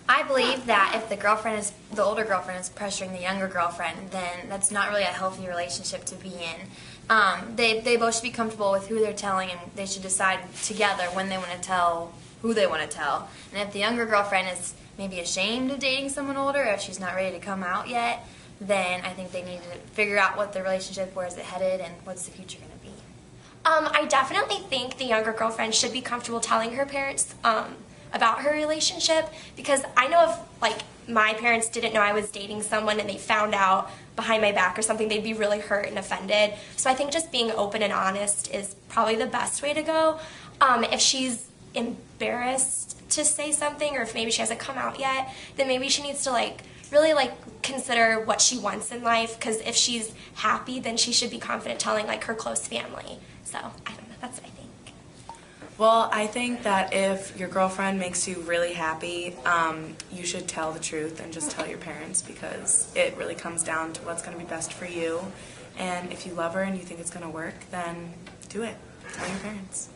I believe that if the older girlfriend is pressuring the younger girlfriend, then that's not really a healthy relationship to be in. They both should be comfortable with who they're telling, and they should decide together when they want to tell who they want to tell. And if the younger girlfriend is maybe ashamed of dating someone older, or if she's not ready to come out yet, then I think they need to figure out what the relationship, where is it headed, and what's the future going to be. I definitely think the younger girlfriend should be comfortable telling her parents about her relationship, because I know if, like, my parents didn't know I was dating someone and they found out behind my back or something, they'd be really hurt and offended. So I think just being open and honest is probably the best way to go. If she's embarrassed to say something, or if maybe she hasn't come out yet, then maybe she needs to really consider what she wants in life, because if she's happy, then she should be confident telling her close family. So I don't know, that's what I think. Well, I think that if your girlfriend makes you really happy, you should tell the truth and just tell your parents, because it really comes down to what's going to be best for you. And if you love her and you think it's going to work, then do it. Tell your parents.